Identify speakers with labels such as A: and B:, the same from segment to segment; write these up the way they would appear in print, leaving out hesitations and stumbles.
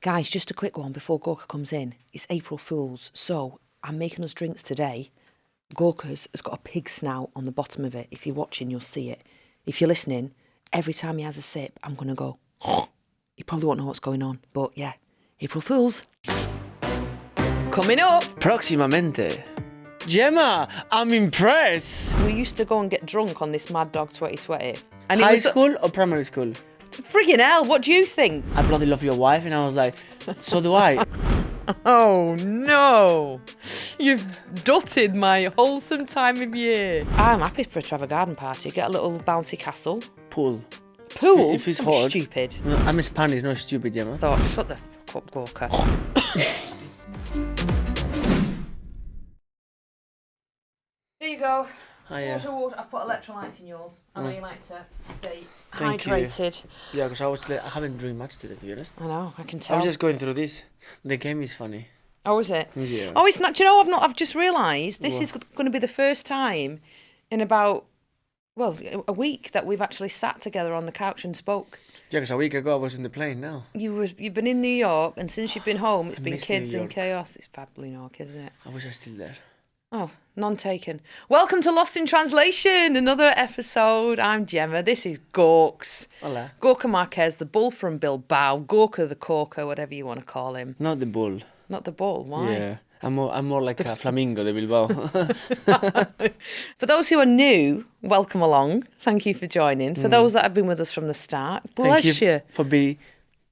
A: Guys, just a quick one before Gorka comes in. It's April Fool's, so I'm making us drinks today. Gorka's has got a pig snout on the bottom of it. If you're watching, you'll see it. If you're listening, every time he has a sip, I'm going to go, you probably won't know what's going on. But yeah, April Fool's. Coming up.
B: Próximamente. Gemma, I'm impressed.
A: We used to go and get drunk on this Mad Dog 2020. And
B: High school or primary school?
A: Friggin' hell, what do you think?
B: I bloody love your wife, and I was like, so do I.
A: Oh no, you've dotted my wholesome time of year. I'm happy for to have a garden party, get a little bouncy castle.
B: Pool.
A: Pool?
B: If it's
A: Don't be
B: hot.
A: stupid.
B: No, I'm Spanish, not stupid, Gemma.
A: I thought, shut the fuck up, Gorka. Here you go. Water, water. I've put electrolytes in yours. I know you like to stay
B: Thank
A: hydrated.
B: You. Yeah, because I haven't drink much today, to be honest.
A: I know, I can
B: I
A: tell.
B: was just going through this. The game is funny.
A: Oh, is it?
B: Yeah.
A: Oh, it's not. Do you know, I've just realised this is going to be the first time in about, well, a week that we've actually sat together on the couch and spoke.
B: Yeah, because a week ago I was in the plane now.
A: You've been in New York, and since you've been home, it's been
B: miss
A: kids
B: New
A: and
B: York.
A: chaos. It's fab New York, isn't it?
B: I wish I was still there.
A: Oh, none taken. Welcome to Lost in Translation, another episode. I'm Gemma. This is Gorks.
B: Hola.
A: Gorka Marquez, the bull from Bilbao. Gorka the corker, whatever you want to call him.
B: Not the bull.
A: Not the bull. Why?
B: Yeah. I'm more like a flamingo de Bilbao.
A: For those who are new, welcome along. Thank you for joining. For those that have been with us from the start, bless
B: Thank you for being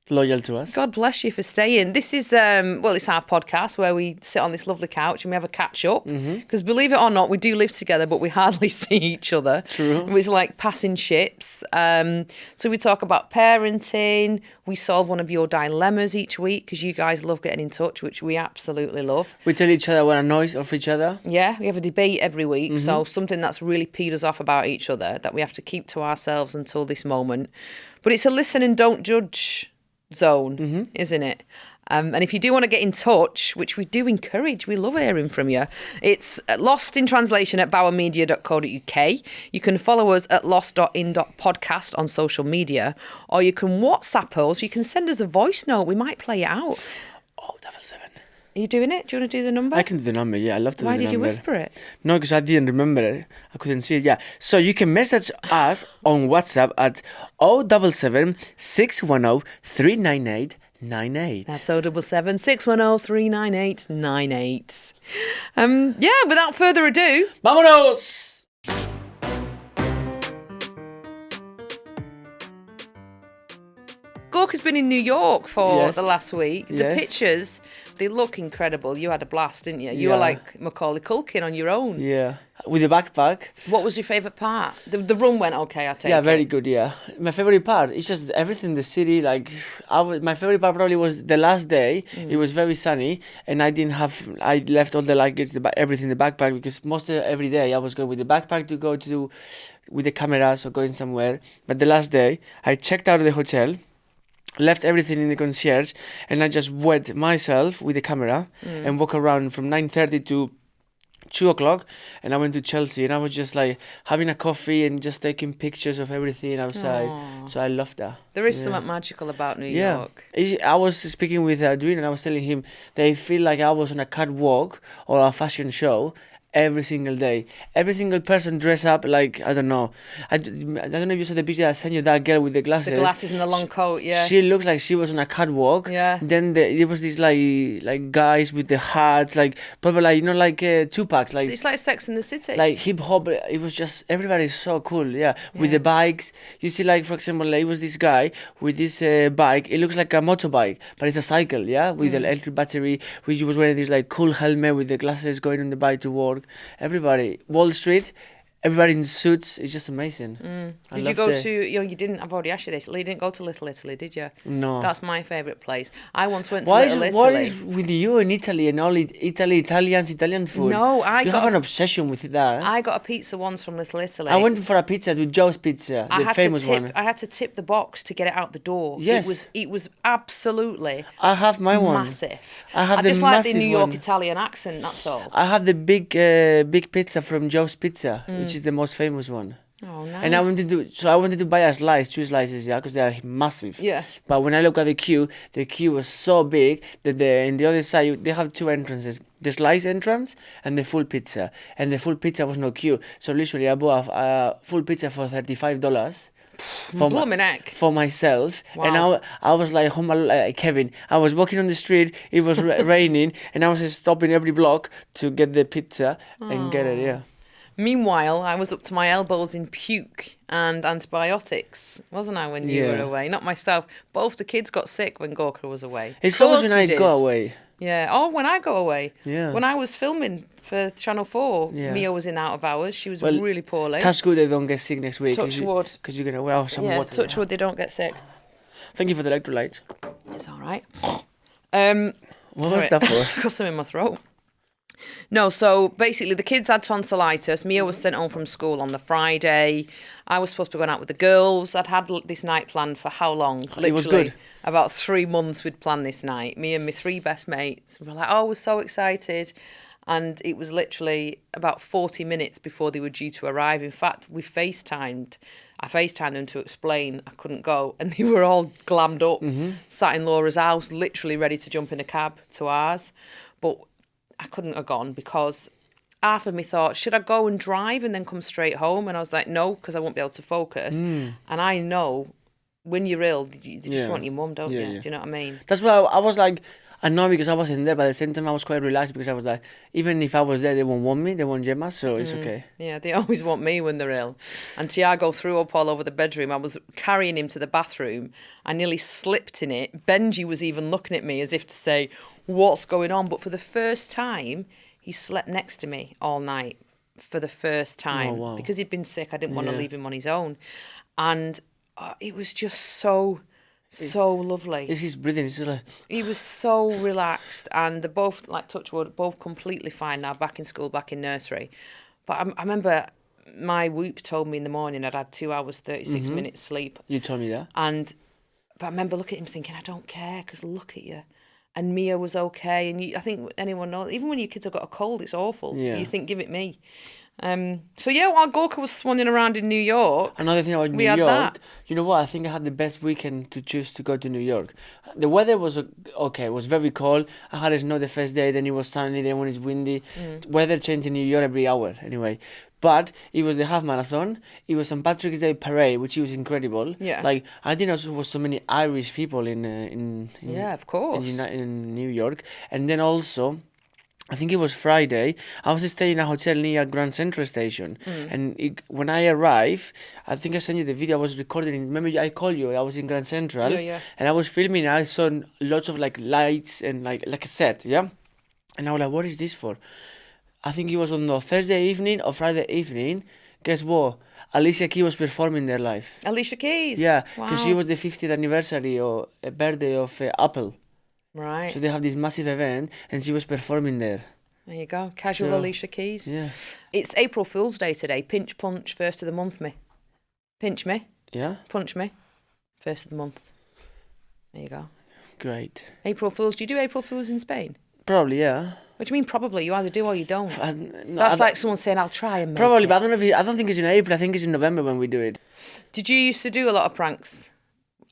B: loyal to us.
A: God bless you for staying. This is, it's our podcast where we sit on this lovely couch and we have a catch up. Because believe it or not, we do live together, but we hardly see each other.
B: True.
A: It's like passing ships. So we talk about parenting. We solve one of your dilemmas each week because you guys love getting in touch, which we absolutely love.
B: We tell each other what annoys of each other.
A: Yeah, we have a debate every week. So something that's really peed us off about each other that we have to keep to ourselves until this moment. But it's a listen and don't judge zone, isn't it? And if you do want to get in touch, which we do encourage, we love hearing from you. It's Lost in Translation at bowermedia.co.uk. You can follow us at lost.in.podcast on social media, or you can WhatsApp us. You can send us a voice note. We might play it out.
B: Oh, 77.
A: Are you doing it? Do you want to do the number?
B: I can do the number, yeah. I love to do the number.
A: Why did you whisper it?
B: No, because I didn't remember it. I couldn't see it, yeah. So you can message us on WhatsApp at 077 610 398 98.
A: That's 077 610 398 98. Without further ado,
B: Vámonos!
A: Gorka's been in New York for the last week. The
B: Yes.
A: pictures, they look incredible. You had a blast, didn't you? You were
B: Yeah.
A: like Macaulay Culkin on your own.
B: Yeah. With the backpack.
A: What was your favourite part? The run went okay, I take
B: Yeah,
A: it.
B: very good, yeah. My favorite part, it's just everything, the city, like, my favorite part probably was the last day. It was very sunny, and I left all the luggage, everything in the backpack, because most of every day I was going with the backpack to go to, with the cameras or going somewhere. But the last day, I checked out of the hotel, left everything in the concierge, and I just went myself with the camera and walk around from 9:30 to 2 o'clock, and I went to Chelsea, and I was just like having a coffee and just taking pictures of everything outside. So I loved that.
A: There is something magical about New
B: Yeah.
A: York.
B: I was speaking with Adrian, and I was telling him that I feel like I was on a catwalk or a fashion show every single day. Every single person dress up like, I don't know. I don't know if you saw the picture I sent you, that girl with the glasses.
A: The glasses and the long coat, yeah.
B: She looked like she was on a catwalk.
A: Yeah.
B: Then there was these like guys with the hats, like probably like, you know, like Tupac, like
A: It's like Sex in the City.
B: like hip hop. It was just, everybody's so cool. Yeah. With the bikes, you see, like, for example, like, it was this guy with this bike. It looks like a motorbike, but it's a cycle. Yeah, with the electric battery. He was wearing this like cool helmet with the glasses, going on the bike to work. Everybody, Wall Street, everybody in suits. It's just amazing.
A: Did you go to, you didn't, I've already asked you this, you didn't go to Little Italy, did you?
B: No.
A: That's my favourite place. I once went to
B: What
A: Little
B: what
A: Italy.
B: is with you in Italy and all Italian food?
A: No,
B: you have an obsession with that.
A: I got a pizza once from Little Italy.
B: I went for a pizza to Joe's Pizza, the famous one.
A: I had to tip the box to get it out the door.
B: Yes.
A: It was absolutely
B: I have my one.
A: massive.
B: I have
A: I
B: the
A: just like the
B: massive
A: New York
B: one.
A: Italian accent, that's all.
B: I have the big pizza from Joe's Pizza, which is the most famous one.
A: Oh, nice.
B: And I wanted to buy a slice, 2 slices, yeah, because they are massive.
A: Yeah.
B: But when I look at the queue was so big that in the other side they have 2 entrances: the slice entrance and the full pizza. And the full pizza was no queue, so literally I bought a full pizza for $35 for myself.
A: Wow.
B: And I was like, Kevin. I was walking on the street. It was raining, and I was just stopping every block to get the pizza and get it. Yeah.
A: Meanwhile, I was up to my elbows in puke and antibiotics, wasn't I, when you were away? Not myself. Both the kids got sick when Gorka was away.
B: It's always when I go away.
A: Yeah. Oh, when I go away.
B: Yeah.
A: When I was filming for Channel 4, Mia was in out of hours. She was really poorly.
B: That's good they don't get sick next week.
A: Touch wood.
B: Because you're going to wear some water.
A: Touch wood, they don't get sick.
B: Thank you for the electrolytes.
A: It's all right.
B: What was that for?
A: Got some in my throat. No, so basically the kids had tonsillitis. Mia was sent home from school on the Friday. I was supposed to be going out with the girls. I'd had this night planned for how long? Literally,
B: it was good.
A: About 3 months we'd planned this night. Me and my 3 best mates. We were like, oh, we're so excited. And it was literally about 40 minutes before they were due to arrive. In fact, I FaceTimed them to explain I couldn't go. And they were all glammed up, sat in Laura's house, literally ready to jump in a cab to ours. But I couldn't have gone because half of me thought, should I go and drive and then come straight home? And I was like, no, because I won't be able to focus. And I know when you're ill, you just want your mum, don't you? Do you know what I mean?
B: That's why I was like, annoyed because I wasn't there, but at the same time I was quite relaxed because I was like, even if I was there, they won't want me, they want Gemma, so it's okay.
A: Yeah, they always want me when they're ill. And Tiago threw up all over the bedroom. I was carrying him to the bathroom. I nearly slipped in it. Benji was even looking at me as if to say, what's going on? But for the first time, he slept next to me all night for the first time.
B: Oh, wow.
A: Because he'd been sick. I didn't want to leave him on his own. And it was just so lovely.
B: His breathing is like...
A: He was so relaxed, and they're both, like touch wood, both completely fine now, back in school, back in nursery. But I remember my whoop told me in the morning I'd had 2 hours, 36 minutes sleep.
B: You told me that.
A: But I remember looking at him thinking, I don't care, because look at you. And Mia was okay. And I think anyone knows, even when your kids have got a cold, it's awful.
B: Yeah.
A: You think, give it me. While Gorka was swanning around in New York,
B: another thing about New York, you know what? I think I had the best weekend to choose to go to New York. The weather was okay. It was very cold. I had snow the first day, then it was sunny, then when it's windy. Weather changed in New York every hour, anyway. But it was the half marathon. It was St. Patrick's Day parade, which was incredible.
A: Yeah.
B: Like I didn't know there was so many Irish people in
A: yeah, of course,
B: in New York, and then also. I think it was Friday. I was staying in a hotel near Grand Central Station. And when I arrived, I think I sent you the video. I was recording. Remember, I called you. I was in Grand Central.
A: Yeah.
B: And I was filming. And I saw lots of like lights and like a set. Yeah. And I was like, what is this for? I think it was on the Thursday evening or Friday evening. Guess what? Alicia Keys was performing there live.
A: Alicia Keys?
B: Yeah. Because she was the 50th anniversary or birthday of Apple.
A: Right.
B: So they have this massive event and she was performing there.
A: There you go. Casual Alicia Keys.
B: Yeah.
A: It's April Fool's Day today. Pinch punch, first of the month, me. Pinch me.
B: Yeah.
A: Punch me. First of the month. There you go.
B: Great.
A: April Fools. Do you do April Fools in Spain?
B: Probably, yeah.
A: What do you mean probably? You either do or you don't. That's like someone saying, I'll try and make
B: probably,
A: it.
B: But I don't think it's in April. I think it's in November when we do it.
A: Did you used to do a lot of pranks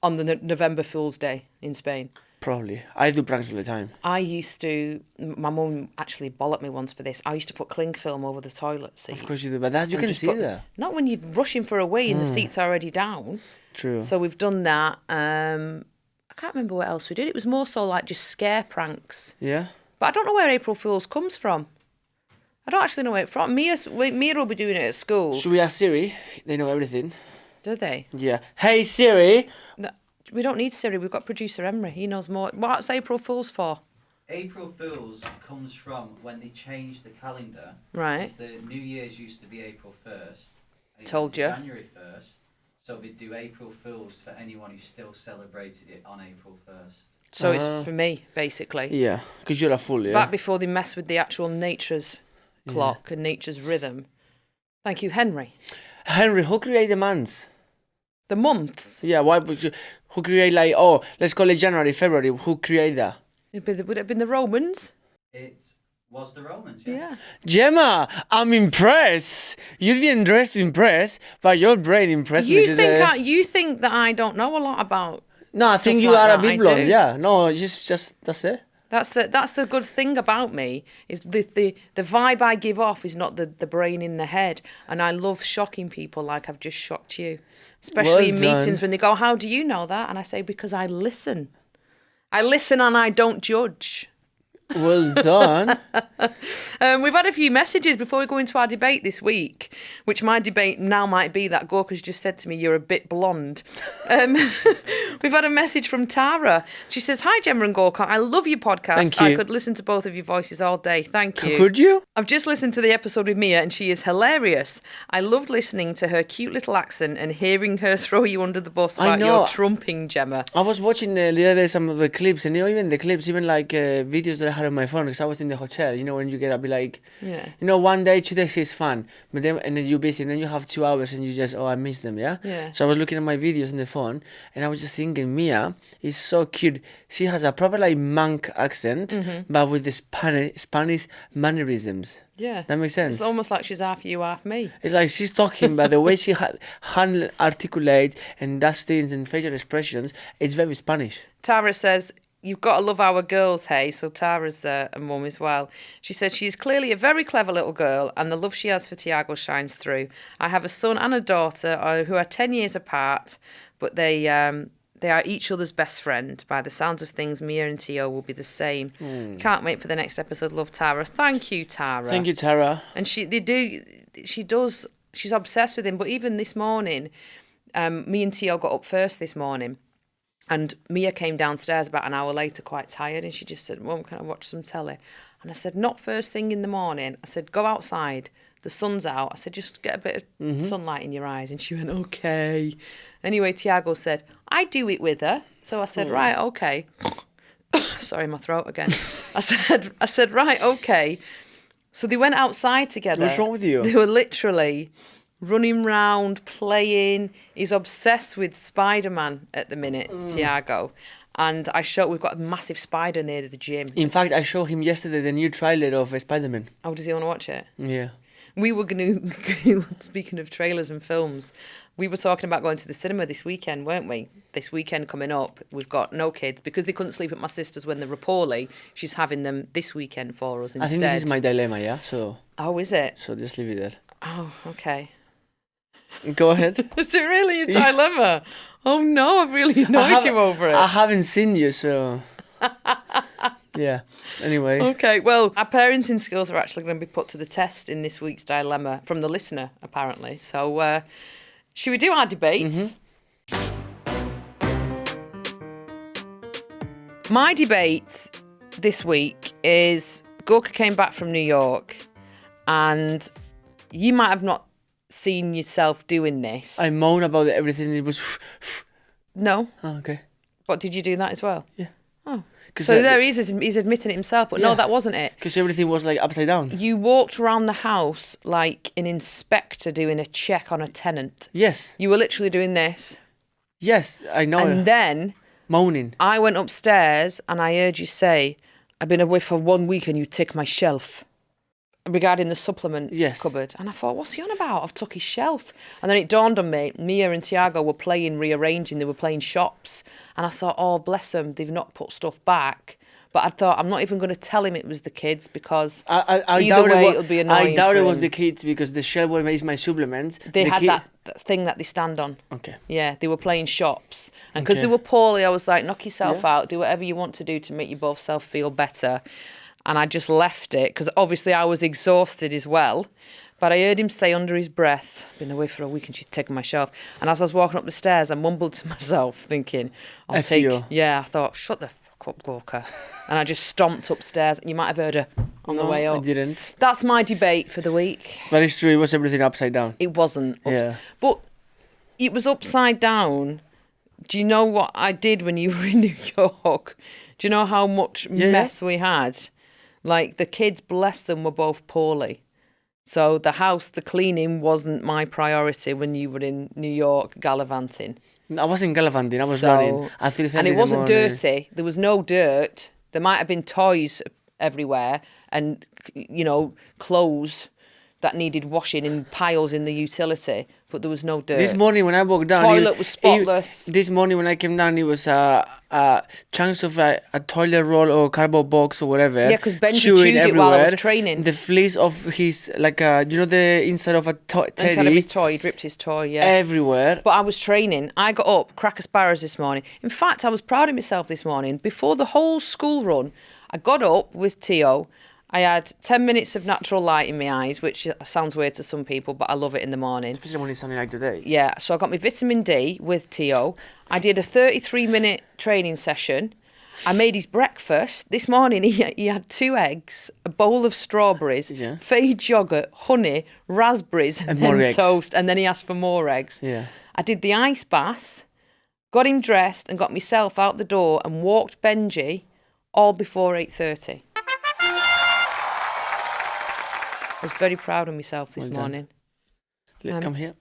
A: on the November Fool's Day in Spain?
B: Probably. I do pranks all the time.
A: I used to... My mum actually bollocked me once for this. I used to put cling film over the toilet seat.
B: Of course you do, but that you can see that.
A: Not when you're rushing for a wee and the seat's already down.
B: True.
A: So we've done that. I can't remember what else we did. It was more so like just scare pranks.
B: Yeah.
A: But I don't know where April Fool's comes from. I don't actually know where it's from. Mia will be doing it at school.
B: Should we ask Siri? They know everything.
A: Do they?
B: Yeah. Hey, Siri.
A: No, we don't need Siri. We've got producer Emery. He knows more. What's April Fool's for?
C: April Fool's comes from when they changed the calendar.
A: Right.
C: The New Year's used to be April 1st.
A: Told you.
C: January 1st. So they'd do April Fool's for anyone who still celebrated it on April 1st.
A: So it's for me, basically.
B: Yeah, because you're a fool, yeah.
A: Back before they mess with the actual nature's clock and nature's rhythm. Thank you, Henry.
B: Henry, who created the months?
A: The months?
B: Yeah, why? Who create let's call it January, February. Who created that?
A: Would it have been the Romans?
C: It's Was the Romans,
A: Yeah.
B: Gemma, I'm impressed. You didn't dress to impress, but your brain impressed me today.
A: You think that I don't know a lot about.
B: No, I
A: stuff
B: think you
A: like
B: are
A: that.
B: a bit
A: I
B: blonde.
A: do.
B: Yeah. No, just that's it.
A: That's the good thing about me is the vibe I give off is not the brain in the head, and I love shocking people like I've just shocked you, especially in
B: Well
A: meetings
B: done.
A: when they go, "How do you know that?" And I say, "Because I listen. I listen and I don't judge."
B: Well done.
A: We've had a few messages before we go into our debate this week, which my debate now might be that Gorka's just said to me, "You're a bit blonde." We've had a message from Tara. She says, "Hi, Gemma and Gorka. I love your podcast.
B: Thank you.
A: I could listen to both of your voices all day. Thank you."
B: Could you?
A: I've just listened to the episode with Mia and she is hilarious. I loved listening to her cute little accent and hearing her throw you under the bus
B: I
A: about
B: know.
A: your trumping, Gemma.
B: I was watching the other day some of the clips, and even the clips, even like videos that I had on my phone, because I was in the hotel. You know, when you get up, be like,
A: Yeah.
B: you know, 1 day, 2 days is fun, but then and then you're busy, and then you have 2 hours, and you just, I miss them, yeah.
A: Yeah.
B: So I was looking at my videos on the phone, and I was just thinking, Mia is so cute. She has a proper like monk accent, but with the Spanish mannerisms.
A: Yeah.
B: That makes sense.
A: It's almost like she's half you, half me.
B: It's like she's talking, but the way she hand articulates and does things and facial expressions, it's very Spanish.
A: Tara says, "You've got to love our girls, hey." So Tara's a mum as well. She says she's clearly a very clever little girl and the love she has for Tiago shines through. I have a son and a daughter who are 10 years apart, but they are each other's best friend. By the sounds of things, Mia and Tio will be the same. Can't wait for the next episode. Love, Tara. Thank you, Tara.
B: Thank you, Tara.
A: And she's obsessed with him. But even this morning, me and Tio got up first this morning. And Mia came downstairs about an hour later, quite tired, and she just said, "Mum, can I watch some telly?" And I said, "Not first thing in the morning." I said, "Go outside. The sun's out." I said, "Just get a bit of sunlight in your eyes." And she went, "Okay." Anyway, Tiago said, "I do it with her." So I said, "Right, okay." Sorry, my throat again. I said, "Right, okay." So they went outside together.
B: What's wrong with you?
A: They were literally running round, playing. He's obsessed with Spider-Man at the minute, Tiago. And we've got a massive spider near the gym.
B: In fact, I showed him yesterday the new trailer of Spider-Man.
A: Oh, does he want to watch it?
B: Yeah.
A: We were going to, speaking of trailers and films, we were talking about going to the cinema this weekend, weren't we? This weekend coming up, we've got no kids. Because they couldn't sleep at my sister's when they were poorly, she's having them this weekend for us instead.
B: I think this is my dilemma, yeah? So
A: Oh, is it?
B: so just leave it there.
A: Oh, okay.
B: Go ahead.
A: Is it really a dilemma? Oh no, I've really annoyed you over it.
B: I haven't seen you, so... yeah. Anyway.
A: Okay, well, our parenting skills are actually going to be put to the test in this week's dilemma from the listener, apparently. So, should we do our debates? My debate this week is Gorka came back from New York, and you might have not seen yourself doing this.
B: I moan about everything. It was...
A: No?
B: Oh, okay.
A: But did you do that as well?
B: Yeah.
A: Oh. So there he is, he's admitting it himself, but no,
B: Yeah.
A: that wasn't it.
B: Because everything was like upside down.
A: You walked around the house like an inspector doing a check on a tenant.
B: Yes.
A: You were literally doing this.
B: Yes, I know.
A: And then
B: Moaning.
A: I went upstairs and I heard you say, "I've been away for 1 week and you take my shelf." Regarding the supplement cupboard. And I thought, what's he on about? I've took his shelf. And then it dawned on me, Mia and Tiago were playing, rearranging, they were playing shops. And I thought, oh, bless them, they've not put stuff back. But I thought, I'm not even going to tell him it was the kids because
B: I
A: either way it'll be annoying
B: I doubt
A: for
B: it was
A: him.
B: the kids because the shelf where is my supplements.
A: They had that thing that they stand on.
B: Okay.
A: Yeah, they were playing shops. And because
B: Okay.
A: they were poorly, I was like, knock yourself out, do whatever you want to do to make you both self feel better. And I just left it because obviously I was exhausted as well. But I heard him say under his breath, "Been away for a week and she's taken my shelf." And as I was walking up the stairs, I mumbled to myself thinking, I'll take...
B: you.
A: Yeah, I thought, shut the fuck up, Gorka. And I just stomped upstairs. You might have heard her on the way up.
B: I didn't.
A: That's my debate for the week.
B: But it's true, it was everything upside down.
A: It wasn't.
B: Yeah.
A: But it was upside down. Do you know what I did when you were in New York? Do you know how much mess we had? Like, the kids, bless them, were both poorly. So the house, the cleaning wasn't my priority when you were in New York gallivanting.
B: I wasn't gallivanting, I was running. I feel
A: and it wasn't dirty. There was no dirt. There might have been toys everywhere and, clothes that needed washing in piles in the utility, but there was no dirt.
B: This morning when I walked down,
A: Toilet was spotless.
B: This morning when I came down, it was chunks of a toilet roll or cardboard box or whatever.
A: Yeah, because Benji chewed it while I was training.
B: The fleece of his, the inside of a teddy.
A: Inside of his toy, he'd ripped his toy, yeah.
B: Everywhere.
A: But I was training. I got up, cracker sparrows this morning. In fact, I was proud of myself this morning. Before the whole school run, I got up with Tio. I had 10 minutes of natural light in my eyes, which sounds weird to some people, but I love it in the morning.
B: Especially when it's sunny like today.
A: Yeah, so I got my vitamin D with Tio. I did a 33-minute training session. I made his breakfast. This morning he had 2 eggs, a bowl of strawberries, Fage yogurt, honey, raspberries, and then toast. And then he asked for more eggs.
B: Yeah.
A: I did the ice bath, got him dressed and got myself out the door and walked Benji all before 8:30. I was very proud of myself this morning.
B: Come here.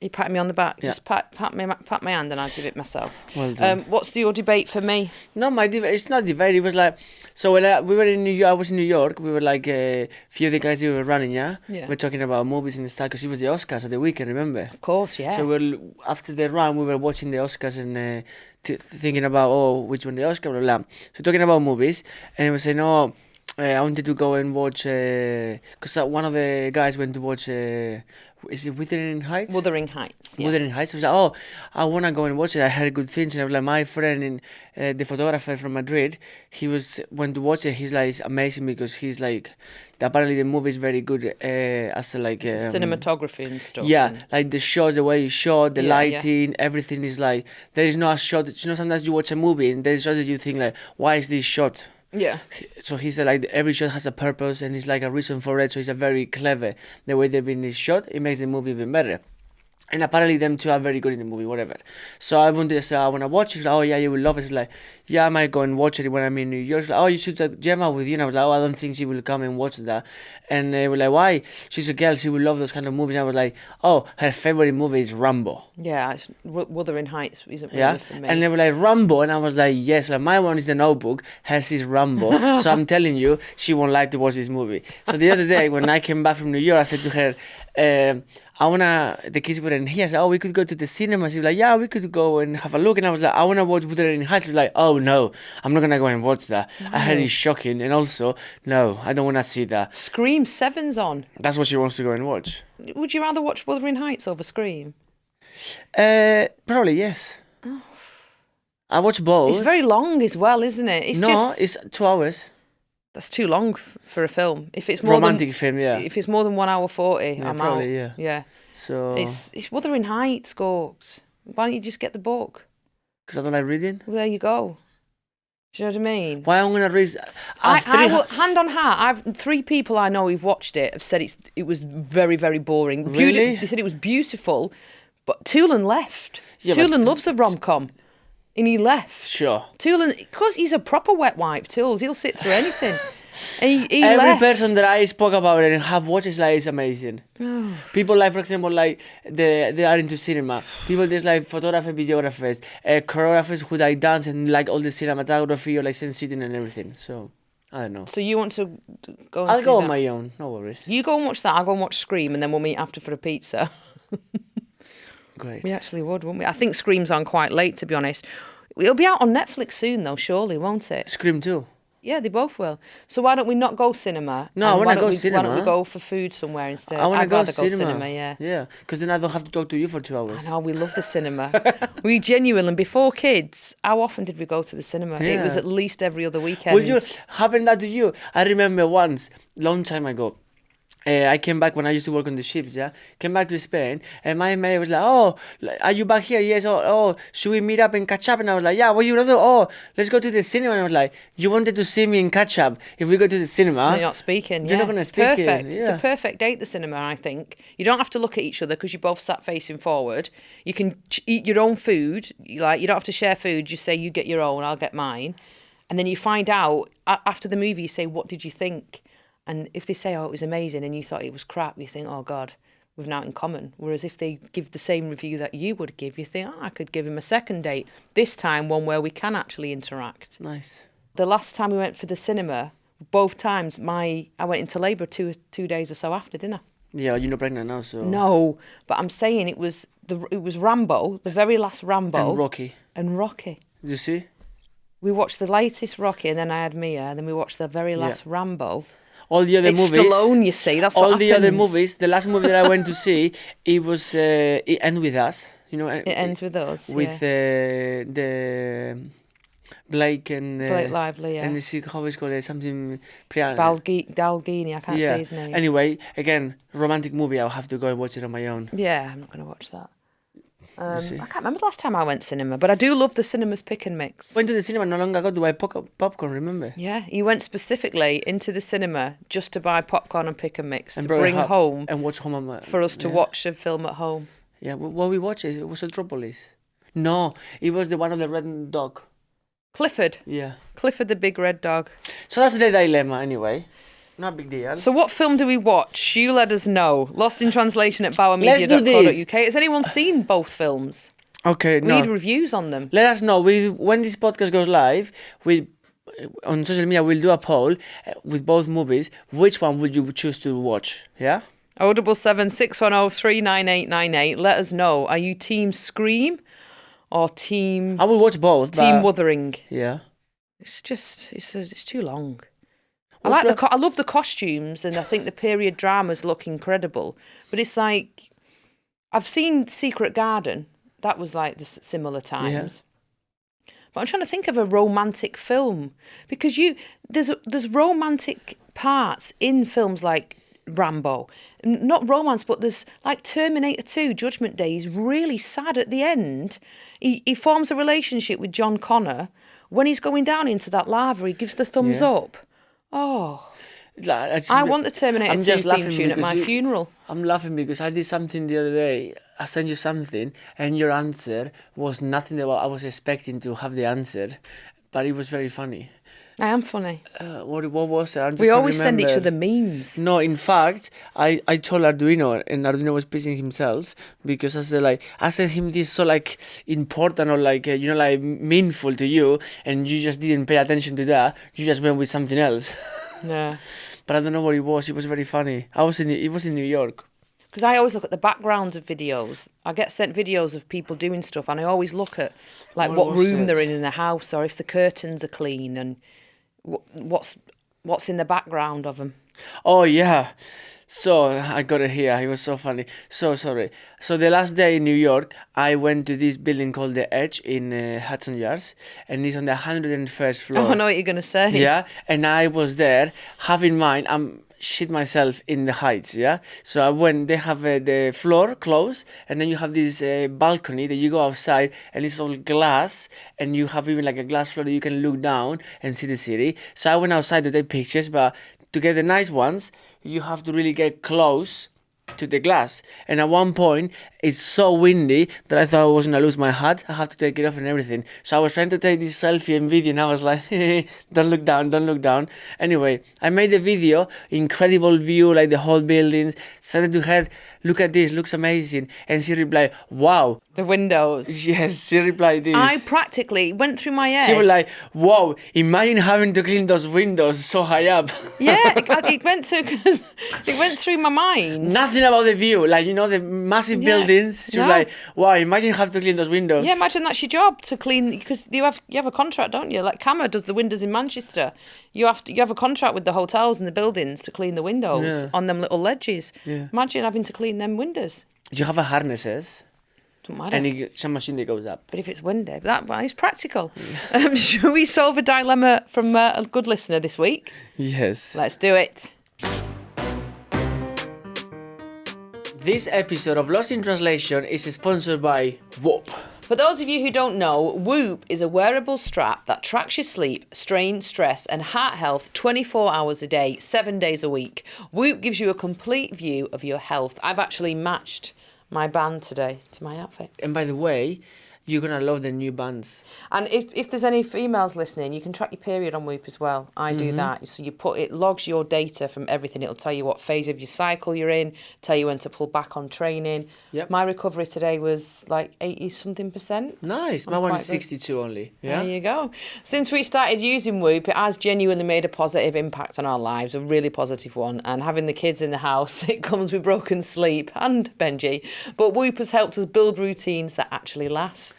A: He patted me on the back.
B: Yeah.
A: Just pat my hand and I'll give it myself.
B: Well done.
A: What's your debate for me?
B: No, it's not debate. It was like, so when we were in New York, I was in New York. We were like a few of the guys who were running, yeah?
A: Yeah.
B: We're talking about movies and stuff because it was the Oscars of the weekend, remember?
A: Of course, yeah.
B: So after the run, we were watching the Oscars and thinking about, which one the Oscar, blah, blah. So talking about movies, and we were saying, I wanted to go and watch, because one of the guys went to watch, is it Wuthering Heights?
A: Wuthering Heights. Yeah.
B: Wuthering Heights. I was like, I want to go and watch it. I heard good things. And I was like, my friend, the photographer from Madrid, went to watch it. He's like, it's amazing because he's like, apparently the movie is very good as like...
A: cinematography and stuff.
B: Yeah, like the shots, the way it's shot, the lighting, everything is like, there is no shot. Sometimes you watch a movie and there's shots that you think like, why is this shot?
A: Yeah.
B: So he said like every shot has a purpose and it's like a reason for it. So it's a very clever the way they've been shot. It makes the movie even better. And apparently them two are very good in the movie, whatever. So I wanted to say, I want to watch it. She's like, yeah, you will love it. She's like, yeah, I might go and watch it when I'm in New York. She's like, you should take Gemma with you. And I was like, I don't think she will come and watch that. And they were like, why? She's a girl, she will love those kind of movies. And I was like, her favorite movie is Rambo.
A: Yeah, Wuthering Heights isn't really for me.
B: And they were like, Rambo. And I was like, yes. Like, my one is The Notebook. Hers is Rambo. So I'm telling you, she won't like to watch this movie. So the other day, when I came back from New York, I said to her, the kids were in here. I said, we could go to the cinema. She was like, yeah, we could go and have a look. And I was like, I want to watch Wuthering Heights. She was like, oh no, I'm not going to go and watch that. No. I heard it's shocking. And also, no, I don't want to see that.
A: Scream 7's on.
B: That's what she wants to go and watch.
A: Would you rather watch Wuthering Heights over Scream?
B: Probably, yes. Oh. I watch both.
A: It's very long as well, isn't it?
B: It's 2 hours.
A: That's too long for a film. If it's
B: more romantic film, yeah.
A: If it's more than 1 hour 40, I'm
B: probably,
A: out.
B: Yeah. So
A: it's Wuthering Heights, Gorks. Why don't you just get the book?
B: Because I don't like reading.
A: Well, there you go. Do you know what I mean?
B: Why I'm gonna read?
A: I will, hand on heart. I've 3 people I know who've watched it have said it was very, very boring.
B: Really?
A: They said it was beautiful, but Toolan left. Yeah, Toolan loves a rom-com. And he left.
B: Sure.
A: Toolan, because he's a proper wet wipe, Tools. He'll sit through anything. And he
B: Every
A: left.
B: person that I spoke about it and have watched it, like, it's amazing.
A: Oh.
B: People like, for example, like they are into cinema. People there's like photographers, videographers, choreographers who like dance and like all the cinematography or like sense seating and everything. So I don't know.
A: So you want to go? And
B: I'll
A: see
B: go
A: that?
B: on my own. No worries.
A: You go and watch that. I'll go and watch Scream, and then we'll meet after for a pizza.
B: Great.
A: We actually would, wouldn't we? I think Scream's on quite late, to be honest. It'll be out on Netflix soon, though, surely, won't it?
B: Scream 2.
A: Yeah, they both will. So why don't we not go cinema?
B: No, I want to go cinema.
A: Why don't we go for food somewhere instead?
B: I want to
A: go
B: cinema.
A: Yeah.
B: Yeah, because then I don't have to talk to you for 2 hours.
A: I know, we love the cinema. We genuinely, before kids, how often did we go to the cinema? Yeah. It was at least every other weekend.
B: Will you happen that to you? I remember once, long time ago, I came back when I used to work on the ships, yeah? Came back to Spain, and my mate was like, are you back here? Yes, should we meet up and catch up? And I was like, yeah, what you want to do? Let's go to the cinema. And I was like, you wanted to see me and catch up if we go to the cinema?
A: You're not speaking,
B: You're not going to speak.
A: Perfect.
B: Yeah.
A: It's a perfect date, the cinema, I think. You don't have to look at each other because you both sat facing forward. You can eat your own food. You don't have to share food. Just say, you get your own, I'll get mine. And then you find out, after the movie, you say, what did you think? And if they say, it was amazing, and you thought it was crap, you think, oh, God, we've now in common. Whereas if they give the same review that you would give, you think, I could give him a second date. This time, one where we can actually interact.
B: Nice.
A: The last time we went for the cinema both times I went into labour 2 days or so after, didn't I?
B: Yeah, you're not pregnant now, so...
A: No, but I'm saying it was Rambo, the very last Rambo.
B: And Rocky.
A: And Rocky.
B: You see?
A: We watched the latest Rocky, and then I had Mia, and then we watched the very last Rambo.
B: All the other
A: it's
B: movies...
A: Stallone, you see, that's what
B: all the other
A: happens.
B: movies, the last movie that I went to see, it was It Ends With Us. You know,
A: It Ends With Us,
B: with the Blake and...
A: Blake Lively, yeah.
B: And how is it called? Something...
A: Dalgini, I can't say his name.
B: Anyway, again, romantic movie, I'll have to go and watch it on my own.
A: Yeah, I'm not going to watch that. I can't remember the last time I went cinema, but I do love the cinemas pick and mix.
B: Went to the cinema not long ago to buy popcorn, remember?
A: Yeah, you went specifically into the cinema just to buy popcorn and pick and mix, and to bring home
B: and watch home
A: for us to watch a film at home.
B: Yeah, what we watched, it was Metropolis. No, it was the one of the red dog.
A: Clifford.
B: Yeah.
A: Clifford the big red dog.
B: So that's the dilemma anyway. Not a big deal.
A: So what film do we watch? You let us know. Lost in Translation at bowermedia.co.uk. Has anyone seen both films?
B: Okay,
A: We need reviews on them.
B: Let us know. When this podcast goes live, on social media, we'll do a poll with both movies. Which one would you choose to watch? Yeah?
A: 077 610 39898. Let us know. Are you Team Scream or Team...
B: I will watch both.
A: Team Wuthering.
B: Yeah.
A: It's just... It's too long. I love the costumes, and I think the period dramas look incredible. But it's like... I've seen Secret Garden. That was like the similar times. Yeah. But I'm trying to think of a romantic film. Because there's romantic parts in films like Rambo. Not romance, but there's like Terminator 2, Judgment Day. He's really sad at the end. He forms a relationship with John Connor. When he's going down into that lava, he gives the thumbs up. Oh, I want the Terminator 2 theme tune at my funeral.
B: I'm laughing because I did something the other day. I sent you something and your answer was nothing that I was expecting to have the answer, but it was very funny.
A: I am funny.
B: What was it?
A: We always send each other memes.
B: No, in fact, I told Arduino, and Arduino was pissing himself because I said him this so important or meaningful to you, and you just didn't pay attention to that. You just went with something else.
A: Yeah.
B: But I don't know what it was. It was very funny. It was in New York.
A: Because I always look at the backgrounds of videos. I get sent videos of people doing stuff, and I always look at what room they're in the house, or if the curtains are clean, and what's in the background of them.
B: Oh yeah. So I got it here. It was so funny. So sorry. So the last day in New York, I went to this building called The Edge in Hudson Yards, and it's on the 101st floor.
A: Oh, I know what you're gonna say.
B: Yeah, and I was there. Have in mind, I'm shit myself in the heights. Yeah, so I went. They have the floor closed, and then you have this balcony that you go outside, and it's all glass, and you have even like a glass floor that you can look down and see the city. So I went outside to take pictures, but to get the nice ones, you have to really get close to the glass. And at one point, it's so windy that I thought I was going to lose my hat. I have to take it off and everything. So I was trying to take this selfie and video, and I was like, don't look down, don't look down. Anyway, I made the video, incredible view, like the whole buildings. Started to her, look at this, looks amazing. And she replied, wow.
A: The windows.
B: Yes, she replied this.
A: I practically went through my head.
B: She was like, wow, imagine having to clean those windows so high up.
A: Yeah, it went through my mind.
B: Nothing about the view, the massive buildings. She was like, wow, imagine having to clean those windows.
A: Yeah, imagine that's your job to clean, because you have a contract, don't you? Like Camera does the windows in Manchester. You have a contract with the hotels and the buildings to clean the windows on them little ledges. Yeah. Imagine having to clean them windows.
B: You have a harnesses.
A: Don't matter.
B: And some machine that goes up.
A: But if it's windy, that is practical. Shall we solve a dilemma from a good listener this week?
B: Yes.
A: Let's do it.
B: This episode of Lost in Translation is sponsored by Whoop.
A: For those of you who don't know, Whoop is a wearable strap that tracks your sleep, strain, stress and heart health 24 hours a day, 7 days a week. Whoop gives you a complete view of your health. I've actually matched my band today to my outfit.
B: And by the way, you're gonna love the new bands.
A: And if there's any females listening, you can track your period on Whoop as well. I do that. So it logs your data from everything. It'll tell you what phase of your cycle you're in, tell you when to pull back on training.
B: Yep.
A: My recovery today was like 80-something%.
B: Nice. My
A: I'm
B: one
A: quite
B: is
A: good.
B: 62 only. Yeah.
A: There you go. Since we started using Whoop, it has genuinely made a positive impact on our lives, a really positive one. And having the kids in the house, it comes with broken sleep and Benji. But Whoop has helped us build routines that actually last.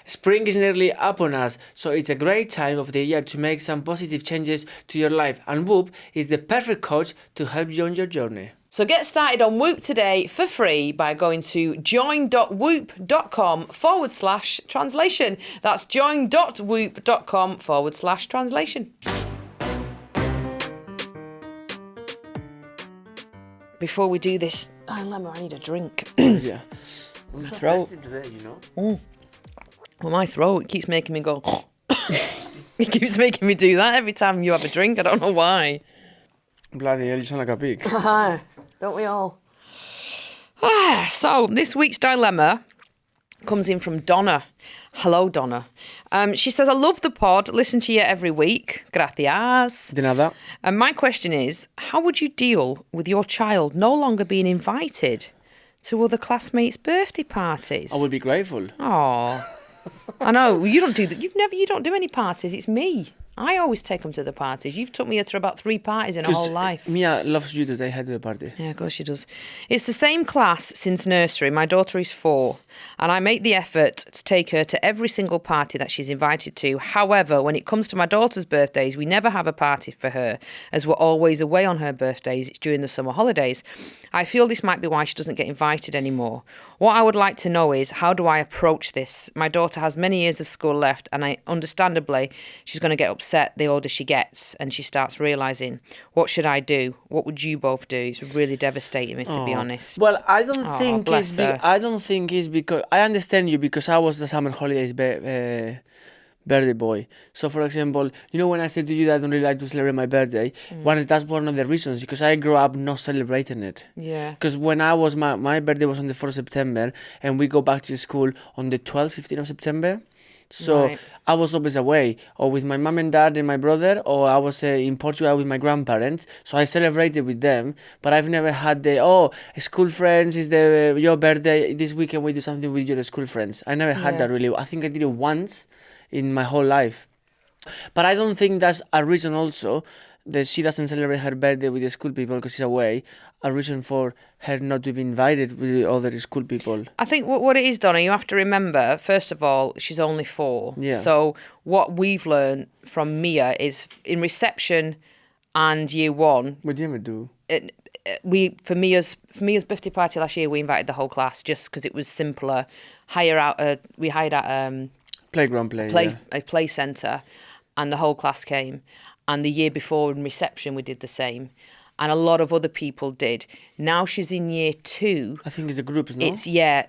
B: Spring is nearly upon us, so it's a great time of the year to make some positive changes to your life, and Whoop is the perfect coach to help you on your journey.
A: So get started on Whoop today for free by going to join.whoop.com/translation. That's join.whoop.com/translation. Before we do this, Lemma, I need a drink.
B: Yeah. I'm so
A: throat.
B: thirsty today, you know.
A: Well, my throat keeps making me go. It keeps making me do that every time you have a drink. I don't know why.
B: Bloody hell, you sound like a pig.
A: Don't we all? So this week's dilemma comes in from Donna. Hello, Donna. She says, I love the pod, listen to you every week. Gracias.
B: De nada.
A: And my question is, how would you deal with your child no longer being invited to other classmates' birthday parties?
B: I would be grateful.
A: Oh, I know. You don't do that. You don't do any parties. It's me. I always take them to the parties. You've took me to about 3 parties in her whole life.
B: Mia loves you to take her to the party.
A: Yeah, of course she does. It's the same class since nursery. My daughter is 4, and I make the effort to take her to every single party that she's invited to. However, when it comes to my daughter's birthdays, we never have a party for her, as we're always away on her birthdays. It's during the summer holidays. I feel this might be why she doesn't get invited anymore. What I would like to know is, how do I approach this? My daughter has many years of school left, and understandably, she's going to get upset the older she gets, and she starts realising, what should I do? What would you both do? It's really devastating me, to be honest.
B: Well, I don't think
A: bless her.
B: I don't think it's because I understand you, because I was the summer holidays birthday boy. So, for example, you know when I said to you that I don't really like to celebrate my birthday, that's one of the reasons, because I grew up not celebrating it.
A: Yeah.
B: Because when I was my birthday was on the 4th of September, and we go back to school on the 12th, 15th of September. So
A: Right.
B: I was always away, or with my mum and dad and my brother, or I was in Portugal with my grandparents. So I celebrated with them, but I've never had school friends, is your birthday, this weekend we do something with your school friends. I never had that really. I think I did it once in my whole life. But I don't think that's a reason also that she doesn't celebrate her birthday with the school people because she's away, a reason for her not to be invited with the other school people.
A: I think what it is, Donna, you have to remember, first of all, she's only 4.
B: Yeah.
A: So what we've learned from Mia is in reception and year 1,
B: What do you ever do?
A: for Mia's birthday party last year, we invited the whole class just because it was simpler. We hired out
B: Playground play.
A: a play centre, and the whole class came. And the year before in reception, we did the same. And a lot of other people did. Now she's in year 2.
B: I think it's a group, no?